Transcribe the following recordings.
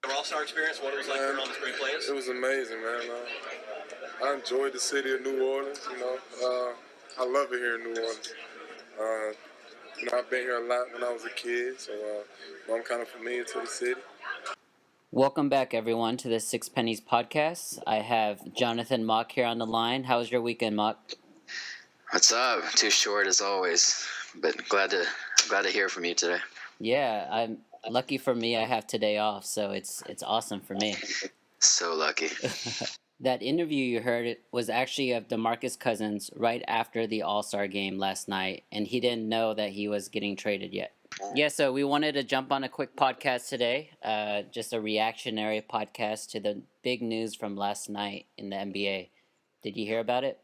Your All-Star experience, what it was like for all these great players? It was amazing, man. I enjoyed the city of New Orleans. I love it here in New Orleans. I've been here a lot when I was a kid, so I'm kind of familiar to the city. Welcome back, everyone, to the Six Pennies podcast. I have Jonathan Mok here on the line. How was your weekend, Mok? What's up? Too short as always, but glad to hear from you today. Yeah, I'm lucky for me. I have today off, so it's awesome for me. So lucky. That interview you heard was actually of DeMarcus Cousins right after the All-Star game last night, and he didn't know that he was getting traded yet. Yeah, so we wanted to jump on a quick podcast today, just a reactionary podcast to the big news from last night in the NBA. Did you hear about it?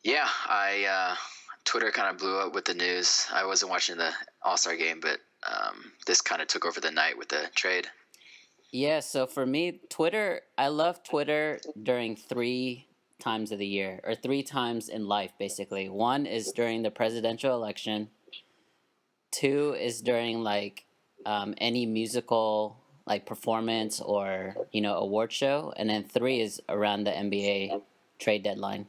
Yeah, Twitter kind of blew up with the news. I wasn't watching the All-Star game, but this kind of took over the night with the trade. Yeah, so for me, Twitter, I love Twitter during 3 times of the year, or 3 times in life, basically. 1 is during the presidential election. 2 is during, any musical, performance or, award show. And then 3 is around the NBA trade deadline.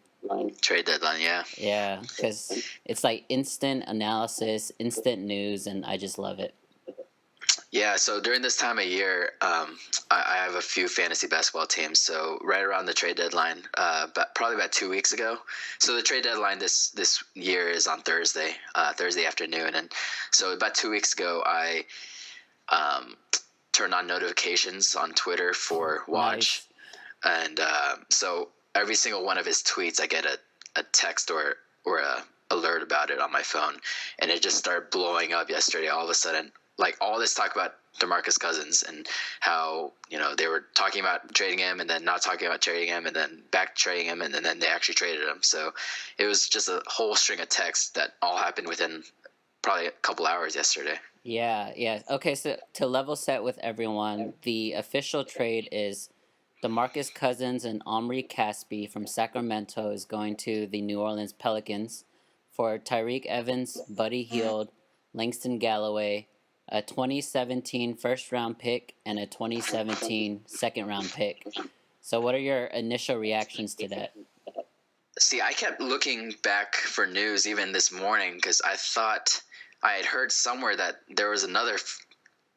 Trade deadline, yeah. Yeah, because it's instant analysis, instant news, and I just love it. Yeah, so during this time of year, I have a few fantasy basketball teams. So right around the trade deadline, probably about 2 weeks ago. So the trade deadline this year is on Thursday afternoon. And so about 2 weeks ago, I turned on notifications on Twitter for Watch. Nice. And so every single one of his tweets, I get a text or a alert about it on my phone. And it just started blowing up yesterday all of a sudden. All this talk about DeMarcus Cousins and how, they were talking about trading him and then not talking about trading him and then back trading him and then they actually traded him. So it was just a whole string of texts that all happened within probably a couple hours yesterday. Yeah. Okay, so to level set with everyone, the official trade is DeMarcus Cousins and Omri Caspi from Sacramento is going to the New Orleans Pelicans for Tyreke Evans, Buddy Hield, Langston Galloway, a 2017 first-round pick, and a 2017 second-round pick. So what are your initial reactions to that? See, I kept looking back for news even this morning because I thought I had heard somewhere that there was another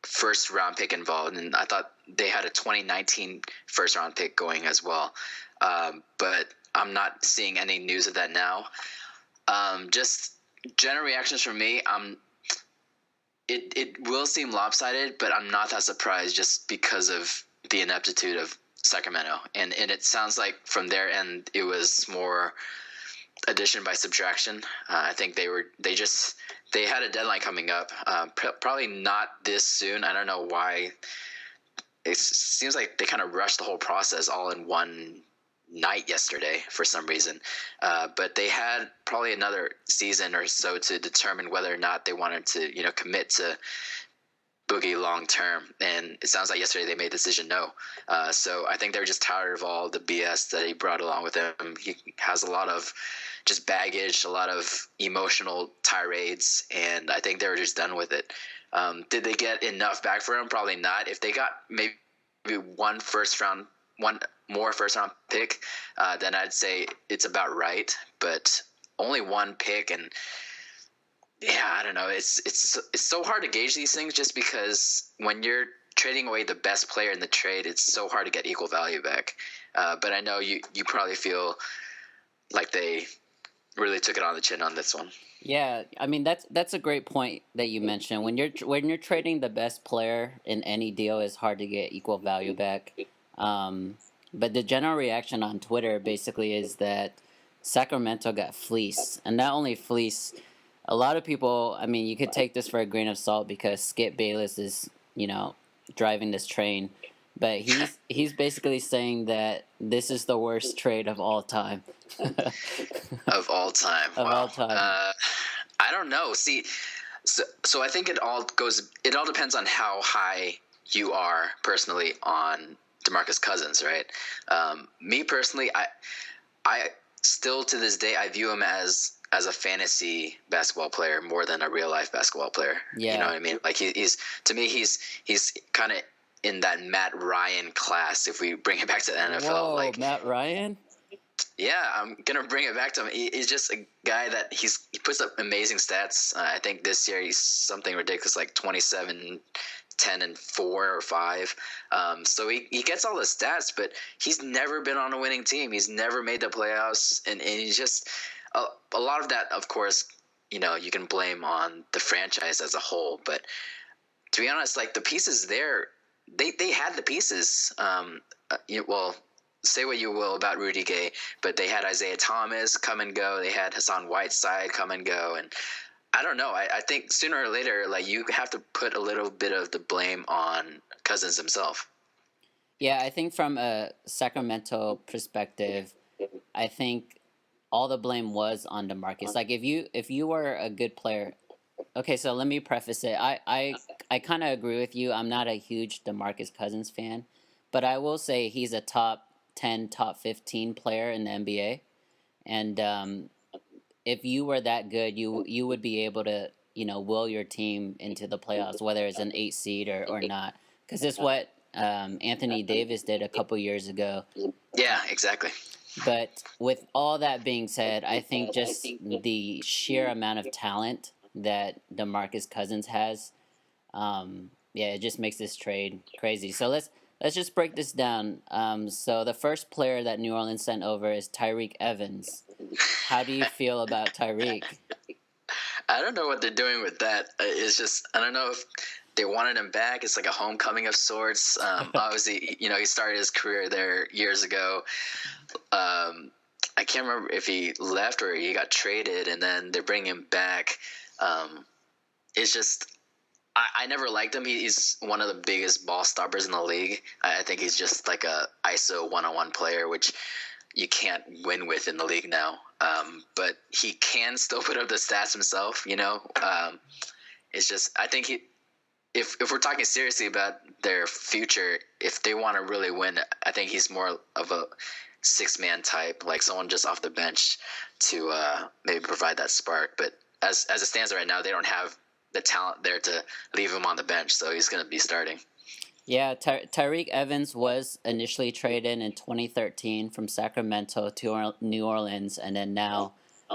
first-round pick involved, and I thought they had a 2019 first-round pick going as well. But I'm not seeing any news of that now. Just general reactions from me, It will seem lopsided, but I'm not that surprised just because of the ineptitude of Sacramento. And it sounds like from their end, it was more addition by subtraction. I think they had a deadline coming up, probably not this soon. I don't know why. It seems like they kind of rushed the whole process all in one night yesterday for some reason, but they had probably another season or so to determine whether or not they wanted to commit to Boogie long term, and it sounds like yesterday they made the decision no. So I think they were just tired of all the BS that he brought along with him. He has a lot of just baggage, a lot of emotional tirades, and I think they were just done with it. Did they get enough back for him? Probably not. If they got maybe one more first-round pick, then I'd say it's about right. But only one pick, and I don't know. It's so hard to gauge these things just because when you're trading away the best player in the trade, it's so hard to get equal value back. But I know you probably feel like they really took it on the chin on this one. Yeah, I mean that's a great point that you mentioned. When you're trading the best player in any deal, it's hard to get equal value back. But the general reaction on Twitter basically is that Sacramento got fleeced. And not only fleeced, a lot of people, I mean, you could take this for a grain of salt because Skip Bayless is, driving this train. But he's basically saying that this is the worst trade of all time. Of all time. Of all time. I don't know. See, so I think it all depends on how high you are personally on DeMarcus Cousins, right? Me personally, I still to this day I view him as a fantasy basketball player more than a real life basketball player. Yeah. You know what I mean? Like he's to me he's kind of in that Matt Ryan class. If we bring it back to the NFL, Whoa, Matt Ryan. Yeah, I'm gonna bring it back to him. He's just a guy that he puts up amazing stats. I think this year he's something ridiculous, like 27, 10, and 4 or 5. So he gets all the stats, but he's never been on a winning team. He's never made the playoffs, and he's just a lot of that, of course, you can blame on the franchise as a whole. But to be honest, like the pieces there, they had the pieces. Well, say what you will about Rudy Gay, but they had Isaiah Thomas come and go. They had Hassan Whiteside come and go, and I don't know. I think sooner or later, like you have to put a little bit of the blame on Cousins himself. Yeah, I think from a Sacramento perspective, I think all the blame was on DeMarcus. Like if you were a good player, okay. So let me preface it. I kind of agree with you. I'm not a huge DeMarcus Cousins fan, but I will say he's a top 10, top 15 player in the NBA, and if you were that good, you would be able to will your team into the playoffs, whether it's an 8 seed or not, because it's what Anthony Davis did a couple years ago. Yeah, exactly. But with all that being said, I think just the sheer amount of talent that DeMarcus Cousins has, it just makes this trade crazy. So let's just break this down. So the first player that New Orleans sent over is Tyreke Evans. How do you feel about Tyreke? I don't know what they're doing with that. It's just, I don't know if they wanted him back. It's like a homecoming of sorts. Obviously, he started his career there years ago. I can't remember if he left or he got traded, and then they're bringing him back. It's just, I never liked him. He's one of the biggest ball stoppers in the league. I think he's just like a ISO one-on-one player, which you can't win with in the league now. But he can still put up the stats himself, It's just, I think if we're talking seriously about their future, if they want to really win, I think he's more of a 6-man type, like someone just off the bench to maybe provide that spark. But as it stands right now, they don't have the talent there to leave him on the bench, so he's going to be starting. Yeah, Tyreke Evans was initially traded in 2013 from Sacramento to New Orleans, and then now,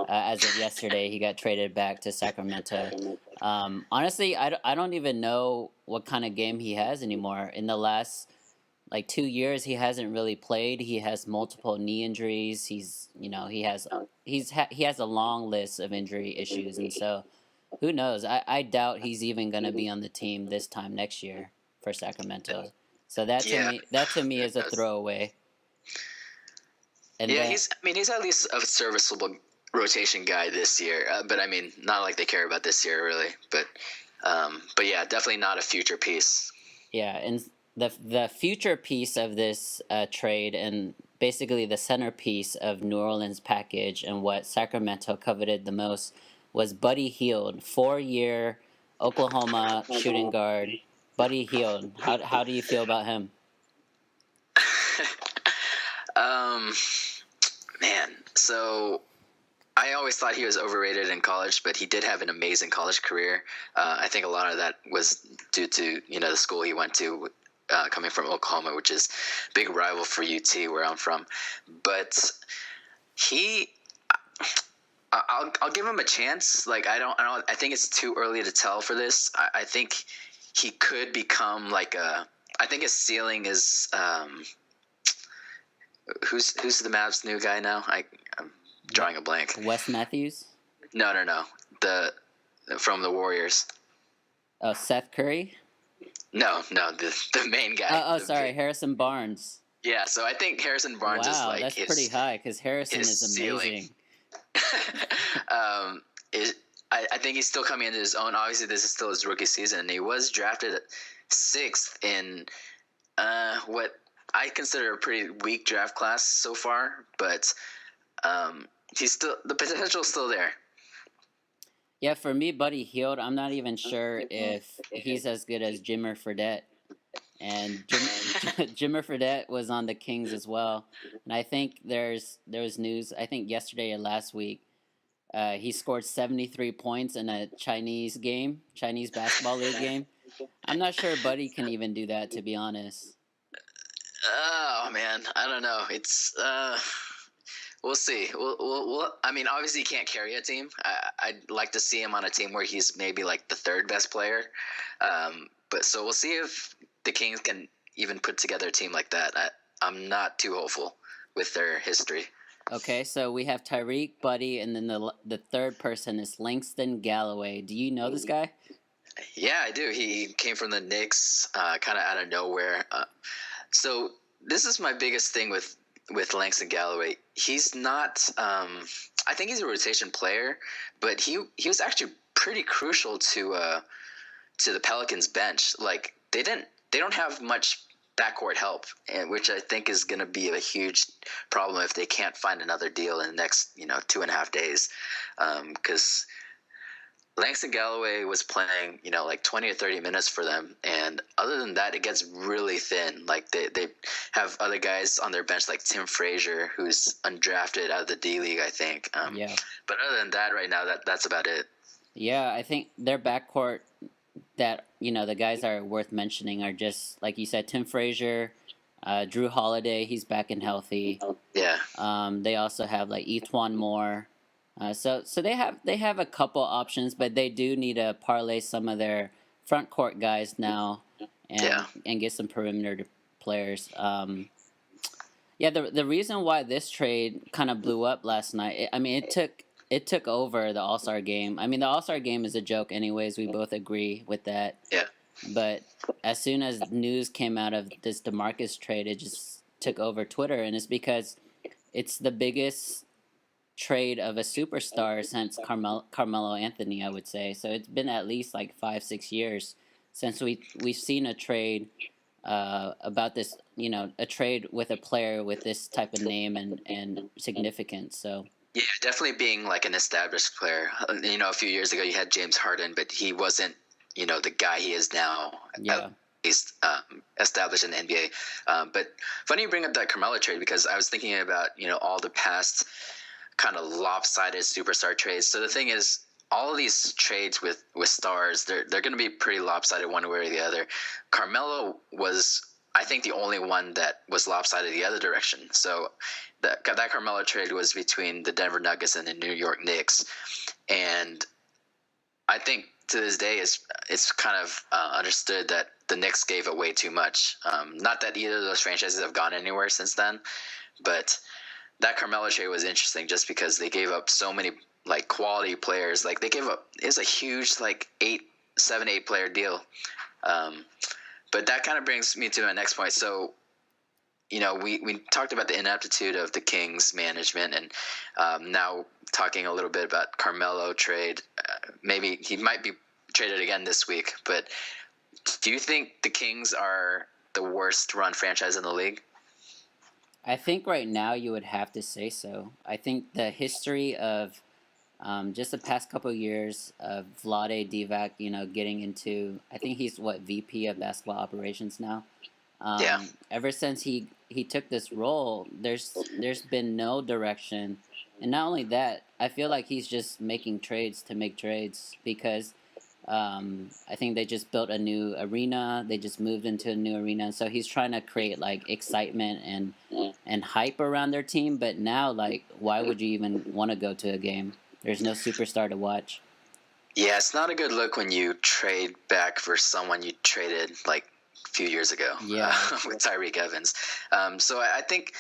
as of yesterday, he got traded back to Sacramento. Honestly, I don't even know what kind of game he has anymore. In the last 2 years, he hasn't really played. He has multiple knee injuries. He has a long list of injury issues, and so who knows? I doubt he's even going to be on the team this time next year for Sacramento. So that to me is a throwaway. And he's at least a serviceable rotation guy this year. But I mean, not like they care about this year really. But yeah, definitely not a future piece. Yeah, and the future piece of this trade, and basically the centerpiece of New Orleans package, and what Sacramento coveted the most, was Buddy Hield, 4-year Oklahoma shooting guard. Buddy Hield, how do you feel about him? Man, so I always thought he was overrated in college, but he did have an amazing college career. I think a lot of that was due to the school he went to, coming from Oklahoma, which is a big rival for UT, where I'm from. But I'll give him a chance. Like I think it's too early to tell for this. I think he could become I think his ceiling is who's the Mavs' new guy now? I'm drawing a blank. Wes Matthews? No. The from the Warriors. Oh, Seth Curry? No, the main guy. Sorry, Harrison Barnes. Yeah, so I think Harrison Barnes is like that's pretty high because Harrison is amazing. I think he's still coming into his own. Obviously, this is still his rookie season, and he was drafted 6th in what I consider a pretty weak draft class so far. But the potential is still there. Yeah, for me, Buddy Hield, I'm not even sure if he's as good as Jimmer Fredette. And Jimmer Fredette was on the Kings as well. And I think there was news, I think yesterday or last week, he scored 73 points in a Chinese basketball league game. I'm not sure Buddy can even do that, to be honest. Oh man, I don't know. It's we'll see. I mean, obviously he can't carry a team. I'd like to see him on a team where he's maybe like the third best player. But so we'll see if the Kings can even put together a team like that. I'm not too hopeful with their history. Okay, so we have Tyreek, Buddy, and then the third person is Langston Galloway. Do you know this guy? Yeah, I do. He came from the Knicks, kind of out of nowhere. So this is my biggest thing with Langston Galloway. He's not. I think he's a rotation player, but he was actually pretty crucial to the Pelicans bench. Like they don't have much backcourt help, which I think is going to be a huge problem if they can't find another deal in the next 2.5 days, because Langston Galloway was playing, like 20 or 30 minutes for them. And other than that, it gets really thin. Like they have other guys on their bench like Tim Frazier, who's undrafted out of the D-League, I think. Yeah. But other than that, right now, that's about it. Yeah, I think their backcourt that, the guys that are worth mentioning are just, like you said, Tim Frazier, Drew Holiday, he's back and healthy. Yeah. They also have like Etwan Moore. So they have a couple options, but they do need to parlay some of their front court guys now, and get some perimeter players. The reason why this trade kind of blew up last night, it took over the All-Star game. I mean, the All-Star game is a joke, anyways. We both agree with that. Yeah. But as soon as news came out of this DeMarcus trade, it just took over Twitter, and it's because it's the biggest trade of a superstar since Carmelo Anthony, I would say. So it's been at least like 5-6 years since we've seen a trade about this, a trade with a player with this type of name and significance. So yeah, definitely being like an established player. A few years ago you had James Harden, but he wasn't the guy he is now. Yeah. He's established in the NBA. But funny you bring up that Carmelo trade, because I was thinking about all the past kind of lopsided superstar trades. So the thing is, all of these trades with stars, they're going to be pretty lopsided one way or the other. Carmelo was, I think, the only one that was lopsided the other direction. So that Carmelo trade was between the Denver Nuggets and the New York Knicks, and I think to this day it's kind of understood that the Knicks gave away too much. Not that either of those franchises have gone anywhere since then, but that Carmelo trade was interesting just because they gave up so many like quality players. Like they gave up, it's a huge like 7-8 player deal. But that kind of brings me to my next point. So, we talked about the ineptitude of the Kings management, and now talking a little bit about Carmelo trade. Maybe he might be traded again this week, but do you think the Kings are the worst run franchise in the league? I think right now you would have to say so. I think the history of just the past couple of years of Vlade Divac, getting into, I think he's VP of basketball operations now. Ever since he took this role, there's been no direction, and not only that, I feel like he's just making trades to make trades because I think they just built a new arena. They just moved into a new arena, and so he's trying to create like excitement and hype around their team. But now, like, why would you even want to go to a game? There's no superstar to watch. Yeah, it's not a good look when you trade back for someone you traded like a few years ago. Yeah. With Tyreek Evans. So I think,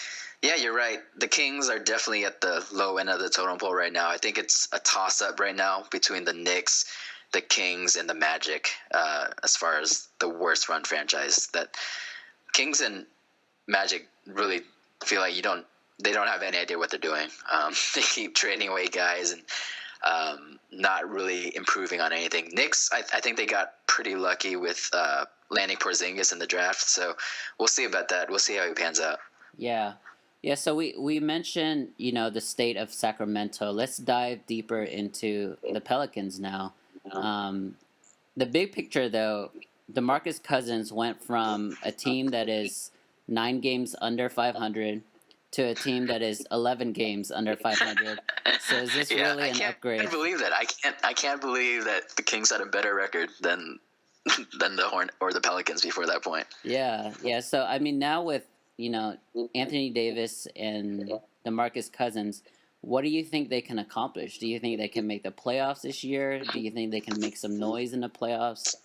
yeah, you're right. The Kings are definitely at the low end of the totem pole right now. I think it's a toss-up right now between the Knicks, the Kings, and the Magic as far as the worst run franchise. That Kings and Magic really feel like they don't have any idea what they're doing. They keep trading away guys and not really improving on anything. Knicks, I think they got pretty lucky with landing Porzingis in the draft, so we'll see about that. We'll see how he pans out. Yeah. So we mentioned, the state of Sacramento. Let's dive deeper into the Pelicans now. The big picture, though, DeMarcus Cousins went from a team that is 9 games under 500 to a team that is 11 games under 500. So is this really an upgrade? I can't believe that. I can't believe that the Kings had a better record than than the Pelicans before that point. Yeah, yeah. So I mean, now with Anthony Davis and DeMarcus Cousins, what do you think they can accomplish? Do you think they can make the playoffs this year? Do you think they can make some noise in the playoffs?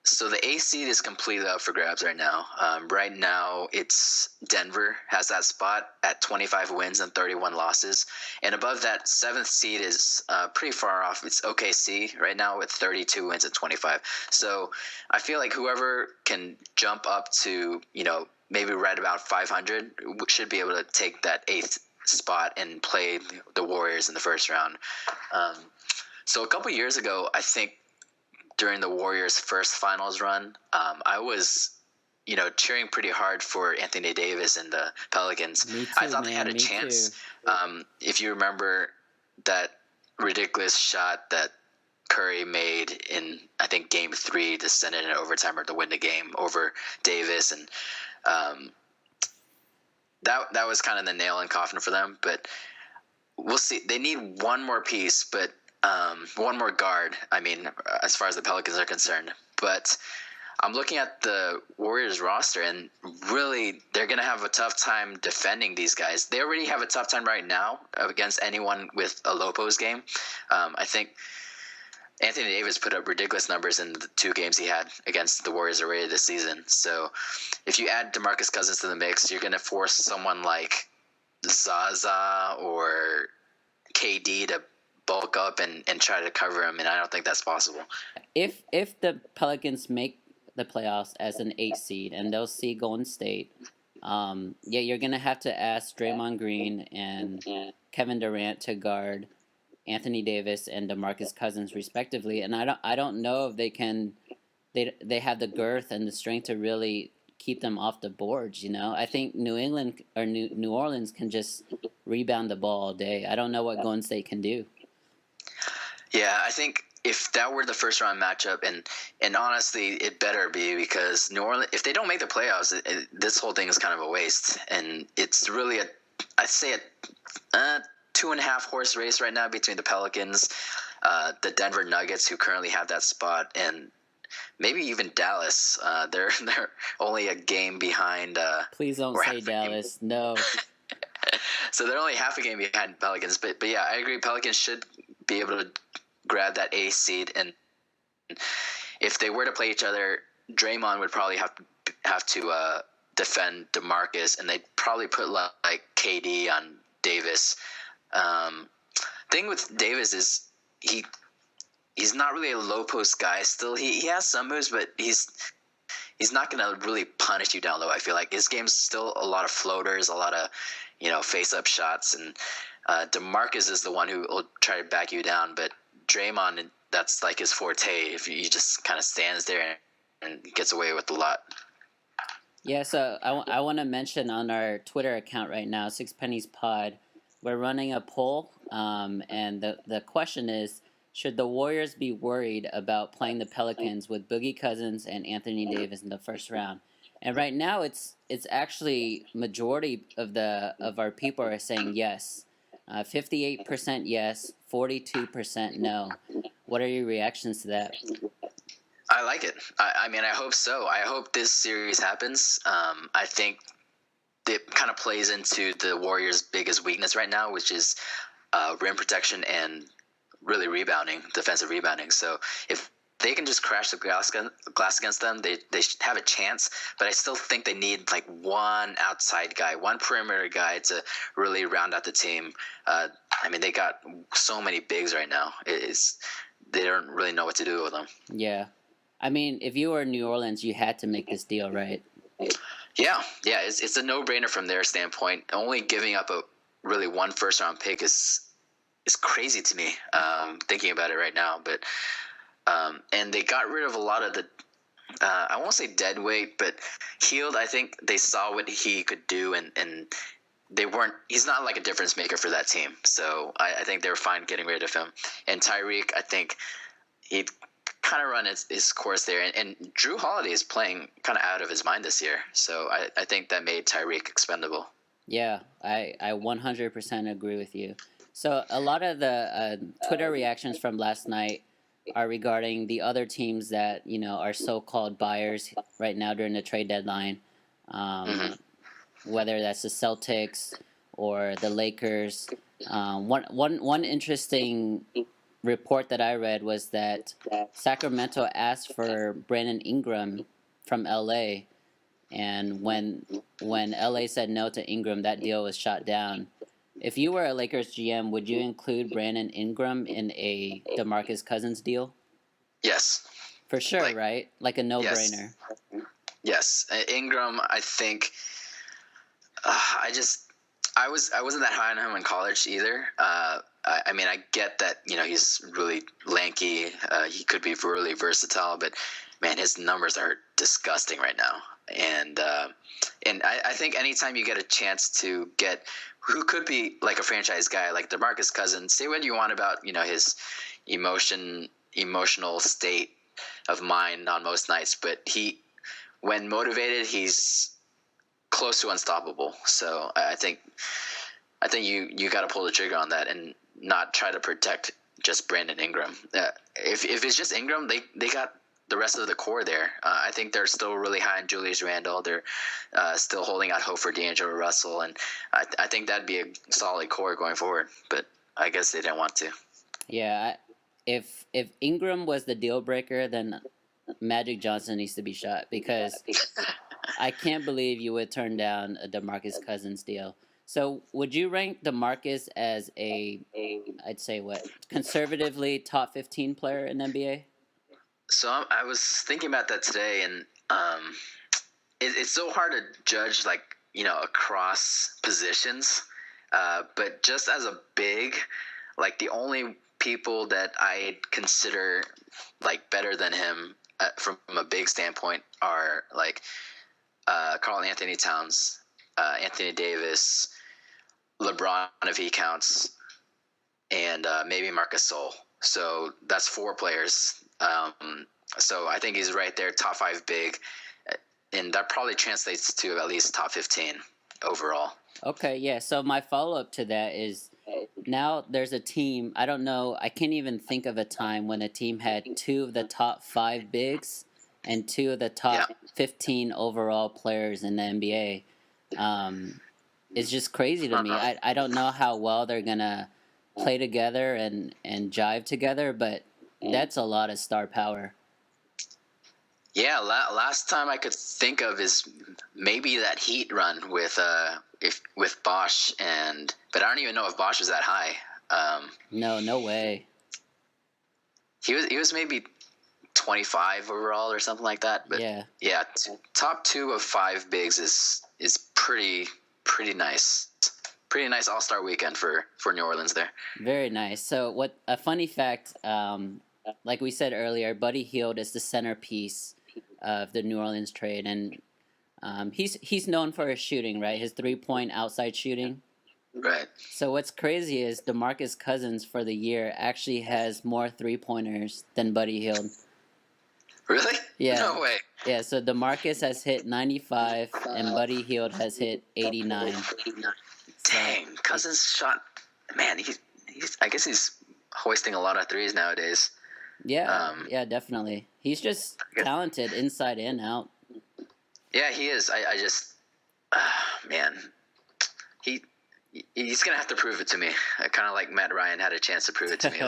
So the A seed is completely up for grabs right now. Right now, it's Denver has that spot at 25 wins and 31 losses, and above that, seventh seed is pretty far off. It's OKC right now with 32 wins and 25. So I feel like whoever can jump up to maybe right about 500 should be able to take that eighth spot and play the Warriors in the first round. So a couple years ago, I think, during the Warriors' first finals run, I was, cheering pretty hard for Anthony Davis and the Pelicans. Me too, I thought they man, had a me chance. too. If you remember that ridiculous shot that Curry made in, I think, Game 3 to send it in overtime or to win the game over Davis, and that was kind of the nail in coffin for them. But we'll see. They need one more piece, but one more guard, as far as the Pelicans are concerned. But I'm looking at the Warriors roster, and really they're going to have a tough time defending these guys. They already have a tough time right now against anyone with a low post game. I think Anthony Davis put up ridiculous numbers in the 2 games he had against the Warriors already this season. So if you add DeMarcus Cousins to the mix, you're going to force someone like Zaza or KD to bulk up and try to cover him, and I don't think that's possible. If the Pelicans make the playoffs as an 8 seed and they'll see Golden State, you're gonna have to ask Draymond Green and Kevin Durant to guard Anthony Davis and DeMarcus Cousins respectively, and I don't know if they can. They have the girth and the strength to really keep them off the boards. I think New England or New Orleans can just rebound the ball all day. I don't know what Golden State can do. Yeah, I think if that were the first round matchup, and honestly, it better be, because New Orleans, if they don't make the playoffs, this whole thing is kind of a waste, and it's really I'd say a 2.5 horse race right now between the Pelicans, the Denver Nuggets, who currently have that spot, and maybe even Dallas. They're only a game behind. Please don't say Dallas. No. So they're only half a game behind Pelicans, but yeah, I agree. Pelicans should be able to grab that A seed, and if they were to play each other, Draymond would probably have to defend DeMarcus, and they'd probably put like KD on Davis. Thing with Davis is he's not really a low post guy. Still, he has some moves, but he's not going to really punish you down low. I feel like his game's still a lot of floaters, a lot of face up shots, and DeMarcus is the one who will try to back you down, but Draymond, that's like his forte. If he just kind of stands there and gets away with a lot. Yeah, so I want to mention on our Twitter account right now, Six Pennies Pod, we're running a poll, and the question is, should the Warriors be worried about playing the Pelicans with Boogie Cousins and Anthony Davis in the first round? And right now, it's actually majority of our people are saying yes. 58% yes, 42% no. What are your reactions to that? I like it. I hope so. I hope this series happens. I think it kind of plays into the Warriors' biggest weakness right now, which is rim protection and really defensive rebounding. So if they can just crash the glass against them, they should have a chance. But I still think they need like one outside guy, one perimeter guy to really round out the team. They got so many bigs right now. They don't really know what to do with them. Yeah. If you were New Orleans, you had to make this deal, right? Yeah. It's a no-brainer from their standpoint. Only giving up one 1st-round pick is crazy to me. Thinking about it right now, but and they got rid of a lot of the I won't say dead weight, but Hield. I think they saw what he could do, and he's not like a difference maker for that team. So I think they were fine getting rid of him. And Tyreek, I think he'd kind of run his course there. And Drew Holiday is playing kind of out of his mind this year. So I think that made Tyreek expendable. Yeah, I 100% agree with you. So a lot of the Twitter reactions from last night are regarding the other teams that are so-called buyers right now during the trade deadline. Mm-hmm. Whether that's the Celtics or the Lakers. One interesting report that I read was that Sacramento asked for Brandon Ingram from LA, and when LA said no to Ingram, that deal was shot down. If you were a Lakers GM, would you include Brandon Ingram in a DeMarcus Cousins deal? Yes. For sure, right? Like a no-brainer. Yes. Ingram, I think. I wasn't that high on him in college either. I mean, I get that he's really lanky. He could be really versatile, but man, his numbers are disgusting right now. And I think anytime you get a chance to get who could be like a franchise guy like DeMarcus Cousins, say what you want about his emotional state of mind on most nights, but when motivated, he's close to unstoppable. So I think you got to pull the trigger on that and not try to protect just Brandon Ingram. If it's just Ingram, they got the rest of the core there. I think they're still really high on Julius Randle. They're still holding out hope for D'Angelo Russell, and I think that'd be a solid core going forward. But I guess they didn't want to. Yeah, if Ingram was the deal breaker, then Magic Johnson needs to be shot, because I can't believe you would turn down a DeMarcus Cousins deal. So would you rank DeMarcus as I'd say conservatively top 15 player in NBA? So I was thinking about that today, and it's so hard to judge across positions. But just as a big, the only people that I consider better than him from a big standpoint are Karl Anthony Towns, Anthony Davis, LeBron if he counts, and maybe Marcus Gasol. So that's 4 players. So I think he's right there, top 5 big, and that probably translates to at least top 15 overall. Okay, yeah. So my follow-up to that is, now there's a team, I don't know, I can't even think of a time when a team had 2 of the top 5 bigs and 2 of the top 15 overall players in the NBA. It's just crazy to me. I don't know how well they're going to play together and jive together, but that's a lot of star power. Yeah, last time I could think of is maybe that Heat run with Bosch, but I don't even know if Bosch was that high. No way. He was maybe 25 overall or something like that. But yeah, top 2 of 5 bigs is pretty nice. Pretty nice All-Star weekend for New Orleans there. Very nice. So a funny fact, like we said earlier, Buddy Hield is the centerpiece of the New Orleans trade, and he's known for his shooting, right? His 3-point outside shooting. Right. So what's crazy is DeMarcus Cousins for the year actually has more 3-pointers than Buddy Hield. Really? Yeah. No way. Yeah, so DeMarcus has hit 95 and Buddy Hield has hit 89. Dang, Cousins shot. Man, he's I guess he's hoisting a lot of threes nowadays. Yeah, yeah, definitely. He's just talented inside and out. Yeah, he is. I just, man, he's gonna have to prove it to me. Kind of like Matt Ryan had a chance to prove it to me.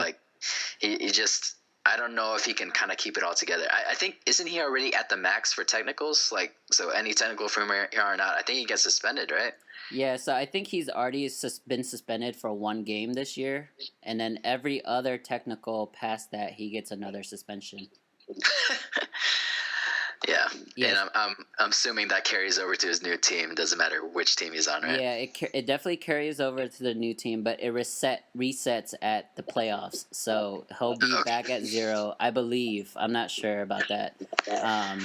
He just, I don't know if he can kind of keep it all together. I think, isn't he already at the max for technicals? So any technical from here on out, I think he gets suspended, right? Yeah, so I think he's already been suspended for 1 game this year, and then every other technical past that, he gets another suspension. Yeah, yes. And I'm assuming that carries over to his new team. Doesn't matter which team he's on, right? Yeah, it definitely carries over to the new team, but it resets at the playoffs. So he'll be back at 0, I believe. I'm not sure about that.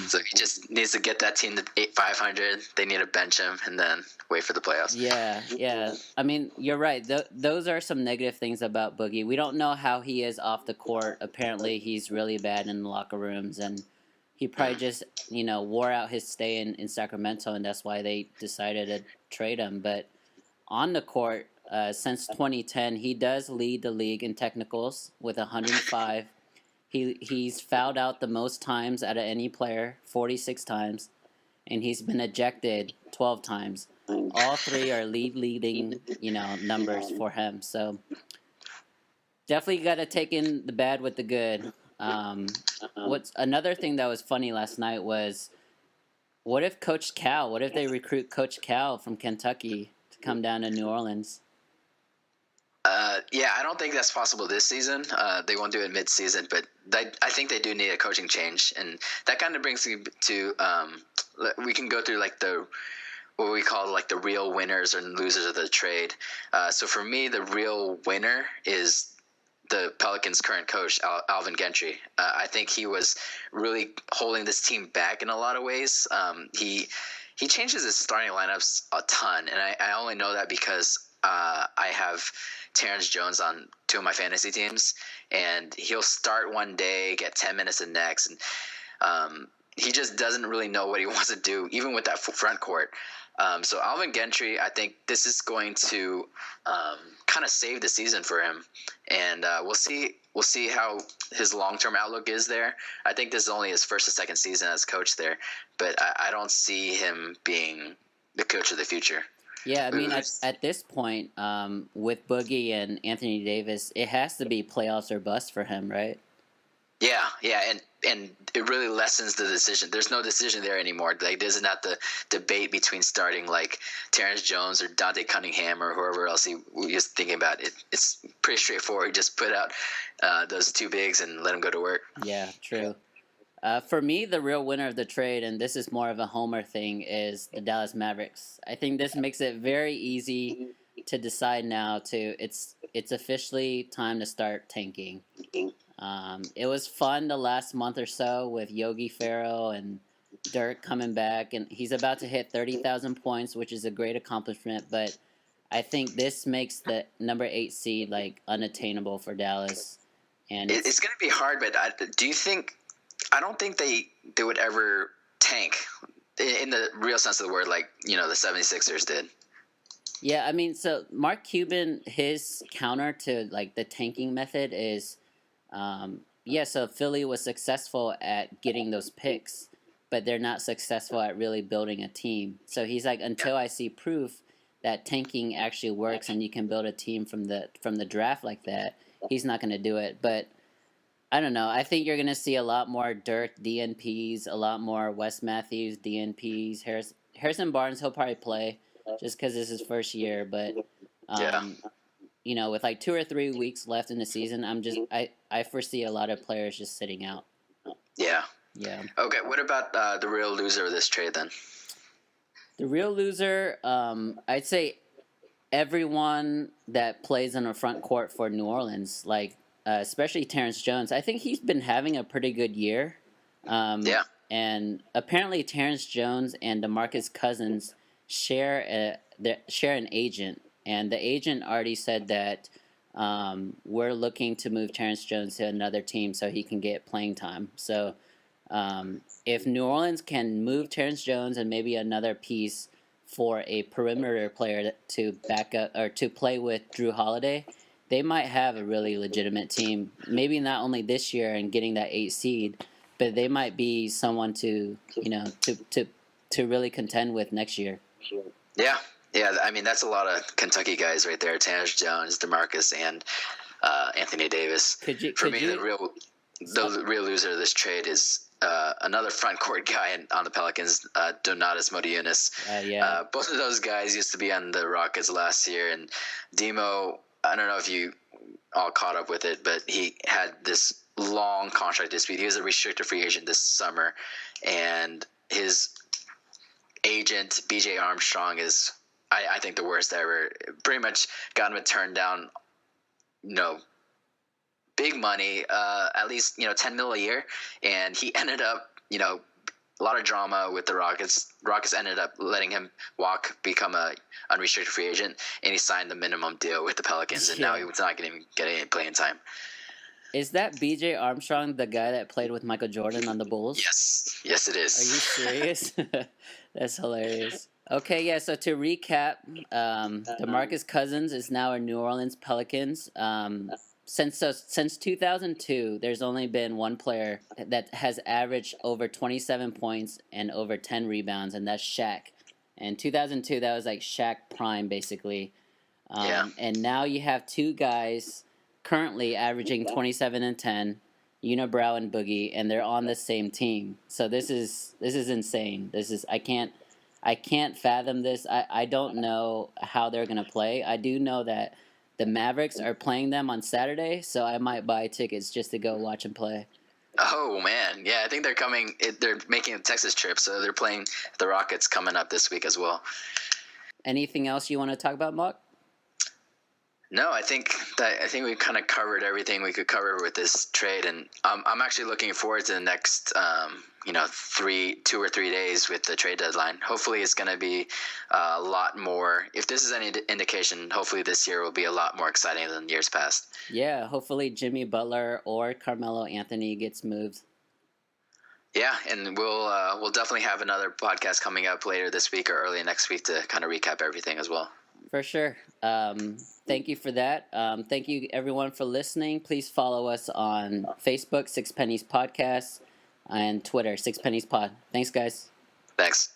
So he just needs to get that team to 500. They need to bench him and then wait for the playoffs. Yeah. I mean, you're right. Those are some negative things about Boogie. We don't know how he is off the court. Apparently, he's really bad in the locker rooms, and he probably just, wore out his stay in Sacramento, and that's why they decided to trade him. But on the court, since 2010, he does lead the league in technicals with 105. He's fouled out the most times out of any player, 46 times, and he's been ejected 12 times. All three are leading, numbers for him. So definitely got to take in the bad with the good. What's another thing that was funny last night was, what if what if they recruit Coach Cal from Kentucky to come down to New Orleans? Yeah, I don't think that's possible this season. They won't do it mid-season, but I think they do need a coaching change, and that kind of brings me to we can go through like what we call like the real winners and losers of the trade. So for me, the real winner is the Pelicans' current coach, Alvin Gentry. I think he was really holding this team back in a lot of ways. He changes his starting lineups a ton, and I only know that because I have Terrence Jones on two of my fantasy teams, and he'll start one day, get 10 minutes the next, and he just doesn't really know what he wants to do, even with that front court. So Alvin Gentry, I think this is going to kind of save the season for him, and we'll see how his long-term outlook is there. I think this is only his first or second season as coach there, but I don't see him being the coach of the future. Yeah, I mean, at this point, with Boogie and Anthony Davis, it has to be playoffs or bust for him, right? Yeah, and it really lessens the decision. There's no decision there anymore. Like, there's not the debate between starting like Terrence Jones or Dante Cunningham or whoever else he was thinking about. It's pretty straightforward. You just put out those two bigs and let them go to work. Yeah, true. For me, the real winner of the trade, and this is more of a homer thing, is the Dallas Mavericks. I think this makes it very easy to decide now it's officially time to start tanking. It was fun the last month or so with Yogi Ferrell and Dirk coming back, and he's about to hit 30,000 points, which is a great accomplishment, but I think this makes the number 8 seed like unattainable for Dallas. And it's going to be hard, but do you think – I don't think they would ever tank in the real sense of the word, like, the 76ers did. Yeah, I mean, so Mark Cuban, his counter to like the tanking method is, so Philly was successful at getting those picks, but they're not successful at really building a team. So he's like, until I see proof that tanking actually works and you can build a team from the draft like that, he's not going to do it. But I don't know. I think you're going to see a lot more Dirk DNPs, a lot more Wes Matthews DNPs. Harrison Barnes, he'll probably play just because it's his first year. But, with like 2 or 3 weeks left in the season, I foresee a lot of players just sitting out. Yeah. Yeah. Okay, what about the real loser of this trade then? The real loser, I'd say everyone that plays in the front court for New Orleans, like, especially Terrence Jones. I think he's been having a pretty good year. And apparently Terrence Jones and DeMarcus Cousins share an agent. And the agent already said that we're looking to move Terrence Jones to another team so he can get playing time. So if New Orleans can move Terrence Jones and maybe another piece for a perimeter player to back up or to play with Drew Holiday, they might have a really legitimate team. Maybe not only this year and getting that 8 seed, but they might be someone to really contend with next year. Yeah. I mean, that's a lot of Kentucky guys right there: Terrence Jones, DeMarcus, and Anthony Davis. The real loser of this trade is another front court guy on the Pelicans, Donatas Motiejunas. Both of those guys used to be on the Rockets last year, and Demo. I don't know if you all caught up with it, but he had this long contract dispute. He was a restricted free agent this summer, and his agent, BJ Armstrong, is, I think, the worst ever. Pretty much got him to turn down, big money, at least, $10 million a year, and he ended up, a lot of drama with the Rockets. Rockets ended up letting him become a unrestricted free agent, and he signed the minimum deal with the Pelicans, and now he's not going to get any playing time. Is that BJ Armstrong the guy that played with Michael Jordan on the Bulls? Yes, it is. Are you serious? That's hilarious. Okay, yeah, so to recap, DeMarcus Cousins is now a New Orleans Pelicans. since 2002, there's only been one player that has averaged over 27 points and over 10 rebounds, and that's Shaq. And 2002, that was like Shaq prime, basically. Yeah. And now you have two guys currently averaging 27 and 10, Unibrow and Boogie, and they're on the same team. So this is insane. I can't fathom this. I don't know how they're gonna play. I do know that the Mavericks are playing them on Saturday, so I might buy tickets just to go watch them play. Oh man, yeah, I think they're coming. They're making a Texas trip, so they're playing the Rockets coming up this week as well. Anything else you want to talk about, Mok? No, I think we kind of covered everything we could cover with this trade, and I'm actually looking forward to the next 2 or 3 days with the trade deadline. Hopefully, it's going to be a lot more. If this is any indication, hopefully this year will be a lot more exciting than years past. Yeah, hopefully Jimmy Butler or Carmelo Anthony gets moved. Yeah, and we'll definitely have another podcast coming up later this week or early next week to kind of recap everything as well. For sure. Thank you for that. Thank you, everyone, for listening. Please follow us on Facebook, Six Pennies Podcast, and Twitter, Six Pennies Pod. Thanks, guys. Thanks.